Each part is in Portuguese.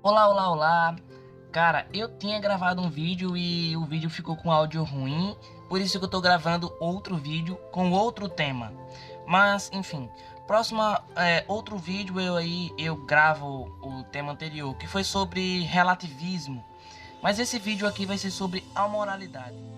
Olá, olá, olá. Cara, eu tinha gravado um vídeo e o vídeo ficou com áudio ruim, por isso que eu tô gravando outro vídeo com outro tema. Mas, enfim, outro vídeo eu gravo o tema anterior, que foi sobre relativismo. Mas esse vídeo aqui vai ser sobre amoralidade.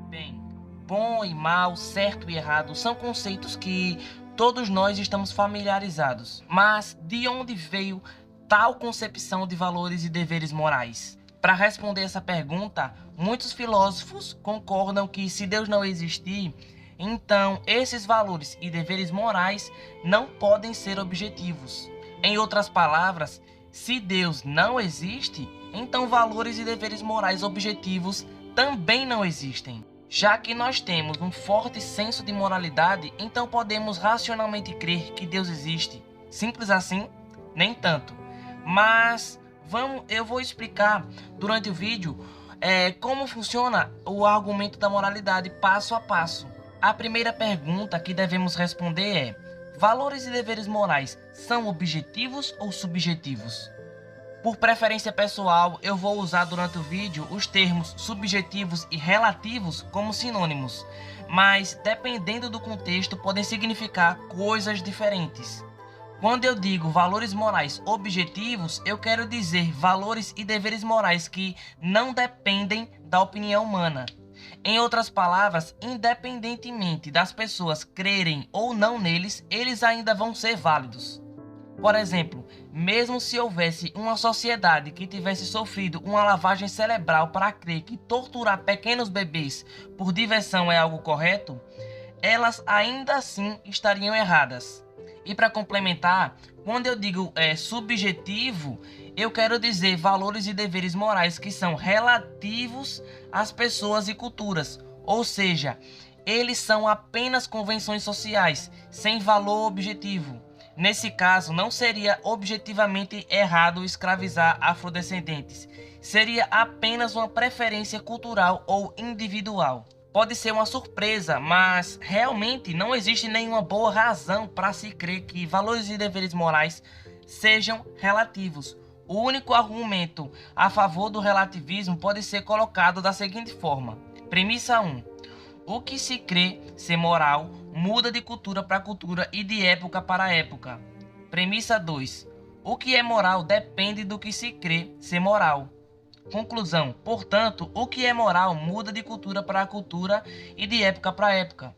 Bem, bom e mal, certo e errado são conceitos que todos nós estamos familiarizados. Mas de onde veio tal concepção de valores e deveres morais? Para responder essa pergunta, muitos filósofos concordam que se Deus não existir, então esses valores e deveres morais não podem ser objetivos. Em outras palavras, se Deus não existe, então valores e deveres morais objetivos também não existem. Já que nós temos um forte senso de moralidade, então podemos racionalmente crer que Deus existe. Simples assim? Nem tanto. Mas eu vou explicar durante o vídeo como funciona o argumento da moralidade passo a passo. A primeira pergunta que devemos responder é: valores e deveres morais são objetivos ou subjetivos? Por preferência pessoal, eu vou usar durante o vídeo os termos subjetivos e relativos como sinônimos, mas dependendo do contexto podem significar coisas diferentes. Quando eu digo valores morais objetivos, eu quero dizer valores e deveres morais que não dependem da opinião humana. Em outras palavras, independentemente das pessoas crerem ou não neles, eles ainda vão ser válidos. Por exemplo, mesmo se houvesse uma sociedade que tivesse sofrido uma lavagem cerebral para crer que torturar pequenos bebês por diversão é algo correto, elas ainda assim estariam erradas. E para complementar, quando eu digo subjetivo, eu quero dizer valores e deveres morais que são relativos às pessoas e culturas, ou seja, eles são apenas convenções sociais, sem valor objetivo. Nesse caso, não seria objetivamente errado escravizar afrodescendentes. Seria apenas uma preferência cultural ou individual. Pode ser uma surpresa, mas realmente não existe nenhuma boa razão para se crer que valores e deveres morais sejam relativos. O único argumento a favor do relativismo pode ser colocado da seguinte forma: premissa 1. O que se crê ser moral muda de cultura para cultura e de época para época. Premissa 2. O que é moral depende do que se crê ser moral. Conclusão. Portanto, o que é moral muda de cultura para cultura e de época para época.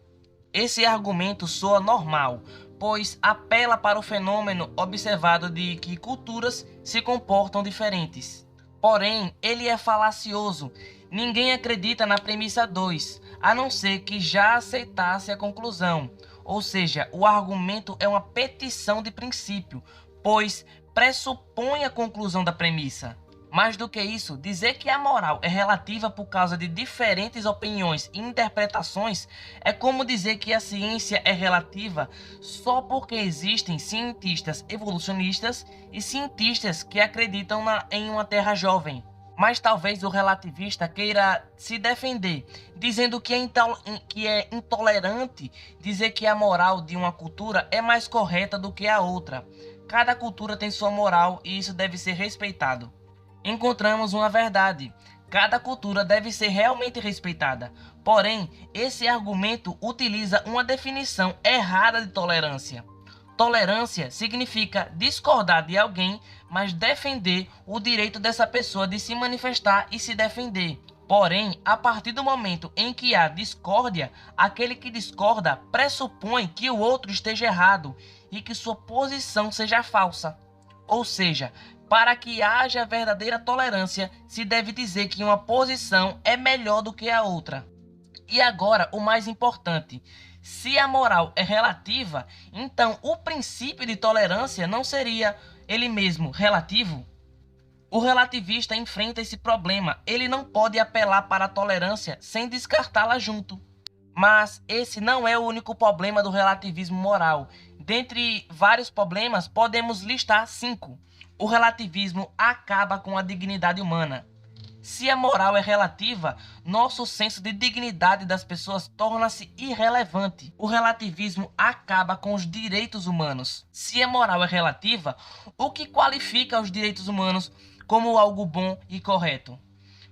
Esse argumento soa normal, pois apela para o fenômeno observado de que culturas se comportam diferentes. Porém, ele é falacioso. Ninguém acredita na premissa 2, a não ser que já aceitasse a conclusão. Ou seja, o argumento é uma petição de princípio, pois pressupõe a conclusão da premissa. Mais do que isso, dizer que a moral é relativa por causa de diferentes opiniões e interpretações é como dizer que a ciência é relativa só porque existem cientistas evolucionistas e cientistas que acreditam em uma Terra jovem. Mas talvez o relativista queira se defender, dizendo que é intolerante dizer que a moral de uma cultura é mais correta do que a outra. Cada cultura tem sua moral e isso deve ser respeitado. Encontramos uma verdade: cada cultura deve ser realmente respeitada. Porém, esse argumento utiliza uma definição errada de tolerância. Tolerância significa discordar de alguém, mas defender o direito dessa pessoa de se manifestar e se defender. Porém, a partir do momento em que há discórdia, aquele que discorda pressupõe que o outro esteja errado e que sua posição seja falsa. Ou seja, para que haja verdadeira tolerância, se deve dizer que uma posição é melhor do que a outra. E agora, o mais importante: se a moral é relativa, então o princípio de tolerância não seria ele mesmo relativo? O relativista enfrenta esse problema. Ele não pode apelar para a tolerância sem descartá-la junto. Mas esse não é o único problema do relativismo moral. Dentre vários problemas, podemos listar 5. O relativismo acaba com a dignidade humana. Se a moral é relativa, nosso senso de dignidade das pessoas torna-se irrelevante. O relativismo acaba com os direitos humanos. Se a moral é relativa, o que qualifica os direitos humanos como algo bom e correto?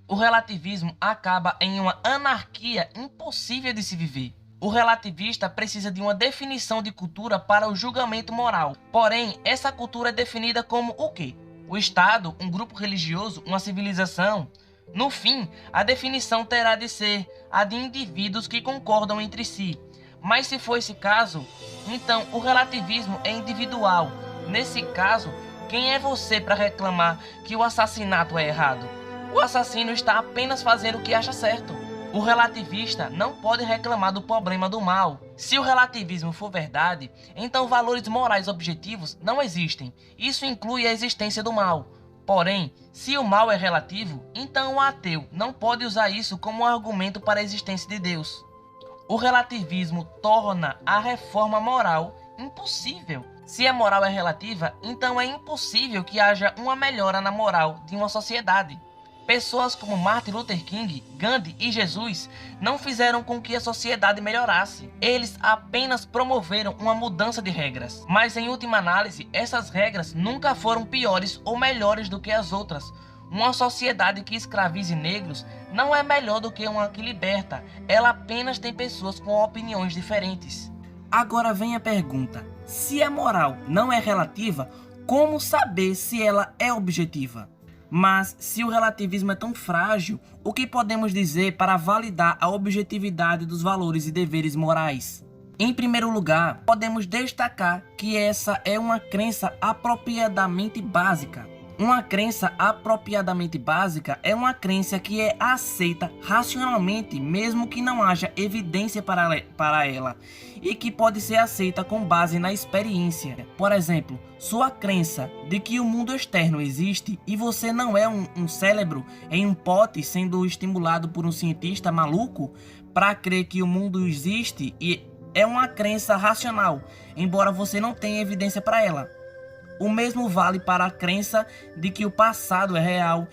O relativismo acaba em uma anarquia impossível de se viver. O relativista precisa de uma definição de cultura para o julgamento moral. Porém, essa cultura é definida como o quê? O Estado, um grupo religioso, uma civilização? No fim, a definição terá de ser a de indivíduos que concordam entre si. Mas se for esse caso, então o relativismo é individual. Nesse caso, quem é você para reclamar que o assassinato é errado? O assassino está apenas fazendo o que acha certo. O relativista não pode reclamar do problema do mal. Se o relativismo for verdade, então valores morais objetivos não existem. Isso inclui a existência do mal. Porém, se o mal é relativo, então o ateu não pode usar isso como um argumento para a existência de Deus. O relativismo torna a reforma moral impossível. Se a moral é relativa, então é impossível que haja uma melhora na moral de uma sociedade. Pessoas como Martin Luther King, Gandhi e Jesus não fizeram com que a sociedade melhorasse. Eles apenas promoveram uma mudança de regras. Mas em última análise, essas regras nunca foram piores ou melhores do que as outras. Uma sociedade que escravize negros não é melhor do que uma que liberta. Ela apenas tem pessoas com opiniões diferentes. Agora vem a pergunta: se a moral não é relativa, como saber se ela é objetiva? Mas, se o relativismo é tão frágil, o que podemos dizer para validar a objetividade dos valores e deveres morais? Em primeiro lugar, podemos destacar que essa é uma crença apropriadamente básica. Uma crença apropriadamente básica é uma crença que é aceita racionalmente, mesmo que não haja evidência para ela, e que pode ser aceita com base na experiência. Por exemplo, sua crença de que o mundo externo existe e você não é um cérebro em um pote sendo estimulado por um cientista maluco para crer que o mundo existe e é uma crença racional, embora você não tenha evidência para ela. O mesmo vale para a crença de que o passado é real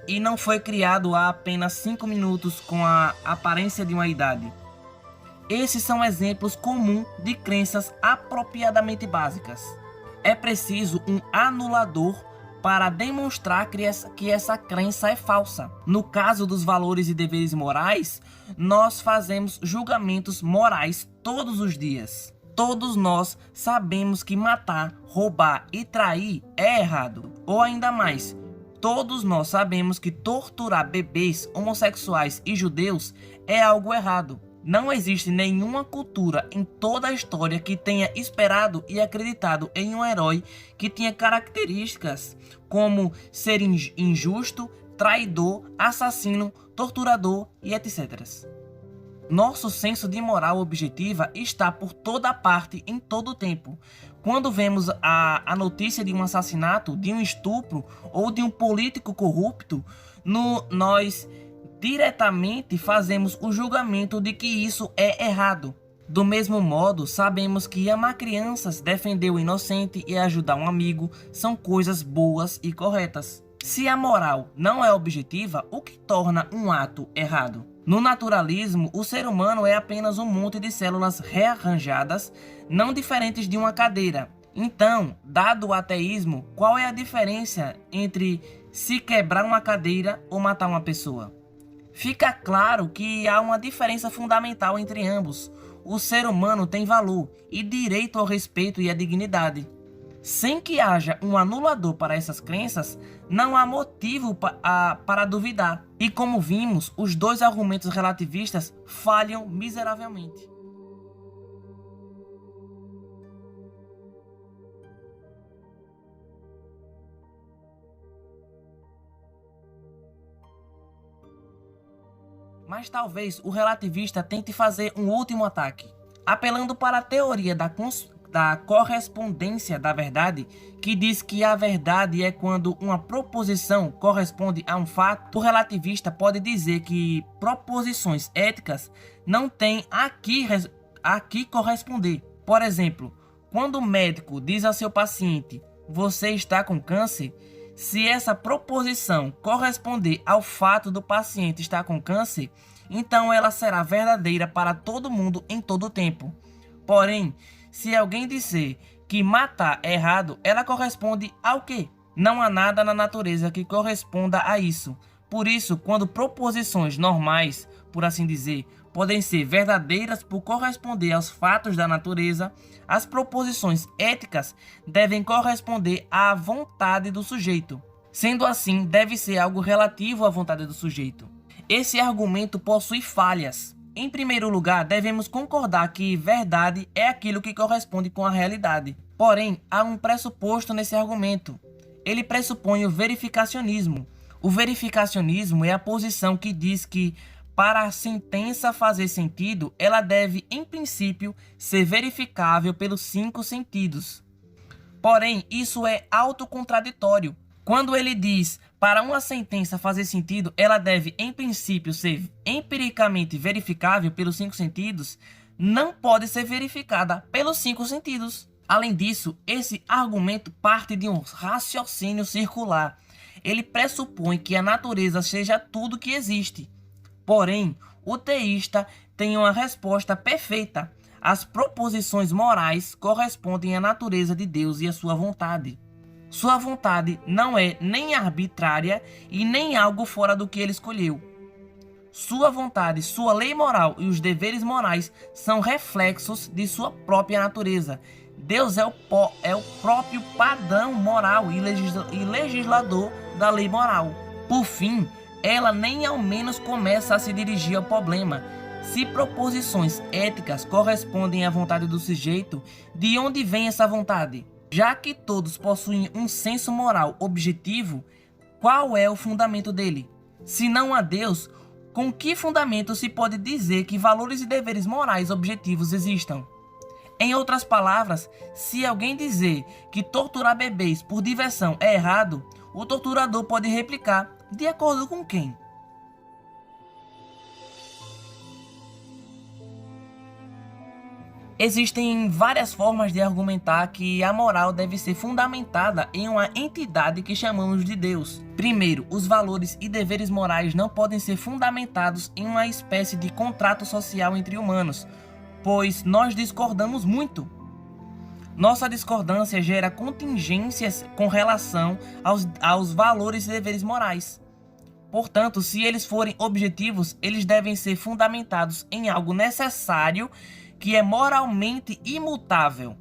e não foi criado há apenas 5 minutos com a aparência de uma idade. Esses são exemplos comuns de crenças apropriadamente básicas. É preciso um anulador para demonstrar que essa crença é falsa. No caso dos valores e deveres morais, nós fazemos julgamentos morais todos os dias. Todos nós sabemos que matar, roubar e trair é errado. Ou ainda mais, todos nós sabemos que torturar bebês, homossexuais e judeus é algo errado. Não existe nenhuma cultura em toda a história que tenha esperado e acreditado em um herói que tinha características como ser injusto, traidor, assassino, torturador e etc. Nosso senso de moral objetiva está por toda parte, em todo o tempo. Quando vemos a notícia de um assassinato, de um estupro ou de um político corrupto, nós diretamente fazemos o julgamento de que isso é errado. Do mesmo modo, sabemos que amar crianças, defender o inocente e ajudar um amigo são coisas boas e corretas. Se a moral não é objetiva, o que torna um ato errado? No naturalismo, o ser humano é apenas um monte de células rearranjadas, não diferentes de uma cadeira. Então, dado o ateísmo, qual é a diferença entre se quebrar uma cadeira ou matar uma pessoa? Fica claro que há uma diferença fundamental entre ambos. O ser humano tem valor e direito ao respeito e à dignidade. Sem que haja um anulador para essas crenças, não há motivo para duvidar. E como vimos, os dois argumentos relativistas falham miseravelmente. Mas talvez o relativista tente fazer um último ataque, apelando para a teoria da correspondência da verdade, que diz que a verdade é quando uma proposição corresponde a um fato. O relativista pode dizer que proposições éticas não têm a que corresponder. Por exemplo, quando o médico diz ao seu paciente, você está com câncer, se essa proposição corresponder ao fato do paciente estar com câncer, então ela será verdadeira para todo mundo em todo o tempo. Porém, se alguém disser que matar é errado, ela corresponde ao quê? Não há nada na natureza que corresponda a isso. Por isso, quando proposições normais, por assim dizer, podem ser verdadeiras por corresponder aos fatos da natureza, as proposições éticas devem corresponder à vontade do sujeito. Sendo assim, deve ser algo relativo à vontade do sujeito. Esse argumento possui falhas. Em primeiro lugar, devemos concordar que verdade é aquilo que corresponde com a realidade. Porém, há um pressuposto nesse argumento. Ele pressupõe o verificacionismo. O verificacionismo é a posição que diz que, para a sentença fazer sentido, ela deve, em princípio, ser verificável pelos 5 sentidos. Porém, isso é autocontraditório. Quando ele diz, para uma sentença fazer sentido, ela deve, em princípio, ser empiricamente verificável pelos 5 sentidos, não pode ser verificada pelos 5 sentidos. Além disso, esse argumento parte de um raciocínio circular. Ele pressupõe que a natureza seja tudo que existe. Porém, o teísta tem uma resposta perfeita. As proposições morais correspondem à natureza de Deus e à sua vontade. Sua vontade não é nem arbitrária e nem algo fora do que ele escolheu. Sua vontade, sua lei moral e os deveres morais são reflexos de sua própria natureza. Deus é o próprio padrão moral e legislador da lei moral. Por fim, ela nem ao menos começa a se dirigir ao problema. Se proposições éticas correspondem à vontade do sujeito, de onde vem essa vontade? Já que todos possuem um senso moral objetivo, qual é o fundamento dele? Se não há Deus, com que fundamento se pode dizer que valores e deveres morais objetivos existam? Em outras palavras, se alguém dizer que torturar bebês por diversão é errado, o torturador pode replicar, de acordo com quem? Existem várias formas de argumentar que a moral deve ser fundamentada em uma entidade que chamamos de Deus. Primeiro, os valores e deveres morais não podem ser fundamentados em uma espécie de contrato social entre humanos, pois nós discordamos muito. Nossa discordância gera contingências com relação aos valores e deveres morais. Portanto, se eles forem objetivos, eles devem ser fundamentados em algo necessário que é moralmente imutável.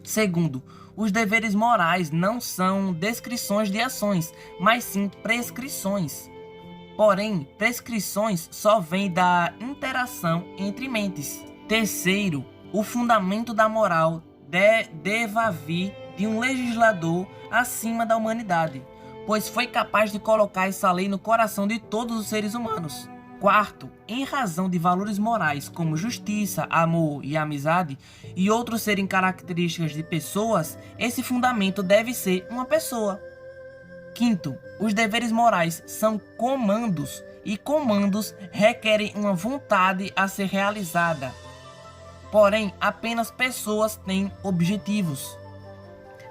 Segundo, os deveres morais não são descrições de ações, mas sim prescrições. Porém, prescrições só vêm da interação entre mentes. Terceiro, o fundamento da moral deva vir de um legislador acima da humanidade, pois foi capaz de colocar essa lei no coração de todos os seres humanos. Quarto, em razão de valores morais como justiça, amor e amizade, e outros serem características de pessoas, esse fundamento deve ser uma pessoa. Quinto, os deveres morais são comandos, e comandos requerem uma vontade a ser realizada. Porém, apenas pessoas têm objetivos.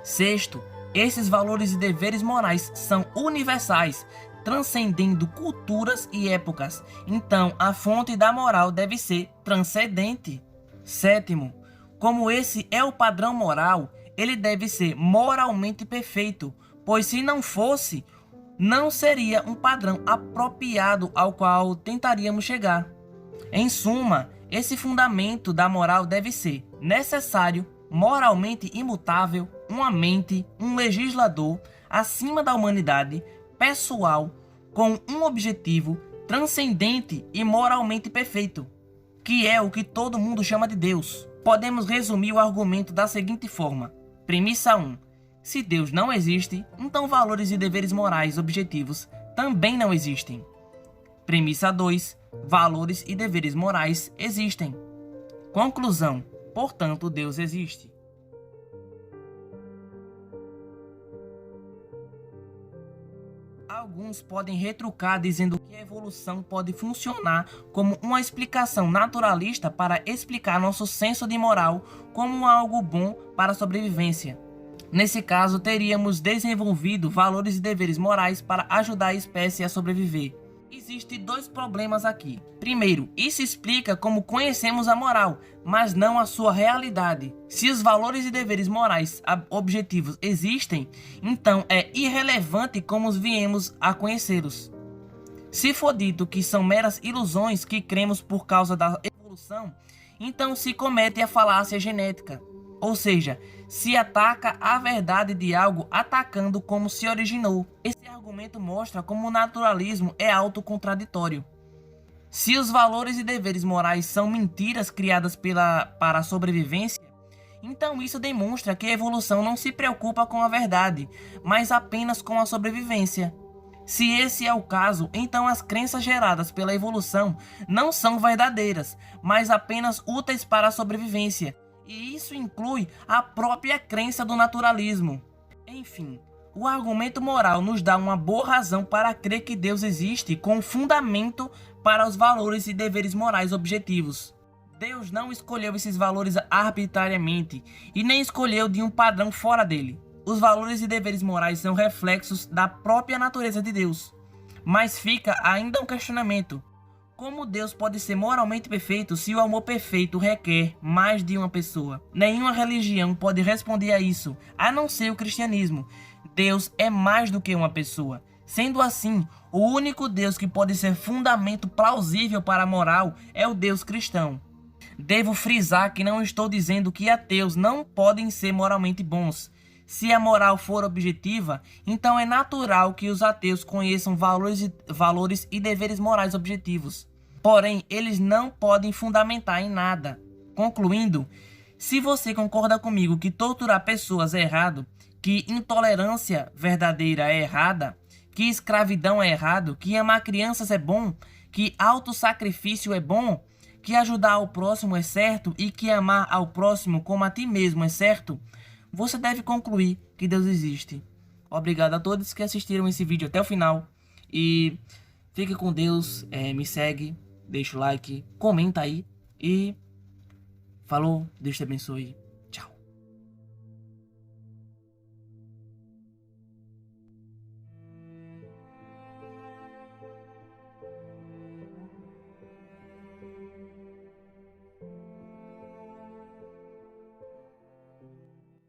Sexto, esses valores e deveres morais são universais, transcendendo culturas e épocas. Então, a fonte da moral deve ser transcendente. Sétimo, como esse é o padrão moral, ele deve ser moralmente perfeito, pois se não fosse, não seria um padrão apropriado ao qual tentaríamos chegar. Em suma, esse fundamento da moral deve ser necessário, moralmente imutável, uma mente, um legislador acima da humanidade, pessoal, com um objetivo transcendente e moralmente perfeito, que é o que todo mundo chama de Deus. Podemos resumir o argumento da seguinte forma. Premissa 1. Se Deus não existe, então valores e deveres morais objetivos também não existem. Premissa 2. Valores e deveres morais existem. Conclusão. Portanto, Deus existe. Alguns podem retrucar dizendo que a evolução pode funcionar como uma explicação naturalista para explicar nosso senso de moral como algo bom para a sobrevivência. Nesse caso, teríamos desenvolvido valores e deveres morais para ajudar a espécie a sobreviver. Existem dois problemas aqui. Primeiro, isso explica como conhecemos a moral, mas não a sua realidade. Se os valores e deveres morais objetivos existem, então é irrelevante como os viemos a conhecê-los. Se for dito que são meras ilusões que cremos por causa da evolução, então se comete a falácia genética. Ou seja, se ataca a verdade de algo atacando como se originou. Esse argumento mostra como o naturalismo é autocontraditório. Se os valores e deveres morais são mentiras criadas para a sobrevivência, então isso demonstra que a evolução não se preocupa com a verdade, mas apenas com a sobrevivência. Se esse é o caso, então as crenças geradas pela evolução não são verdadeiras, mas apenas úteis para a sobrevivência. E isso inclui a própria crença do naturalismo. Enfim, o argumento moral nos dá uma boa razão para crer que Deus existe com fundamento para os valores e deveres morais objetivos. Deus não escolheu esses valores arbitrariamente e nem escolheu de um padrão fora dele. Os valores e deveres morais são reflexos da própria natureza de Deus. Mas fica ainda um questionamento. Como Deus pode ser moralmente perfeito se o amor perfeito requer mais de uma pessoa? Nenhuma religião pode responder a isso, a não ser o cristianismo. Deus é mais do que uma pessoa. Sendo assim, o único Deus que pode ser fundamento plausível para a moral é o Deus cristão. Devo frisar que não estou dizendo que ateus não podem ser moralmente bons. Se a moral for objetiva, então é natural que os ateus conheçam valores e deveres morais objetivos. Porém, eles não podem fundamentar em nada. Concluindo, se você concorda comigo que torturar pessoas é errado, que intolerância verdadeira é errada, que escravidão é errado, que amar crianças é bom, que autossacrifício é bom, que ajudar ao próximo é certo e que amar ao próximo como a ti mesmo é certo, você deve concluir que Deus existe. Obrigado a todos que assistiram esse vídeo até o final. E fique com Deus, me segue, deixa o like, comenta aí. E falou, Deus te abençoe.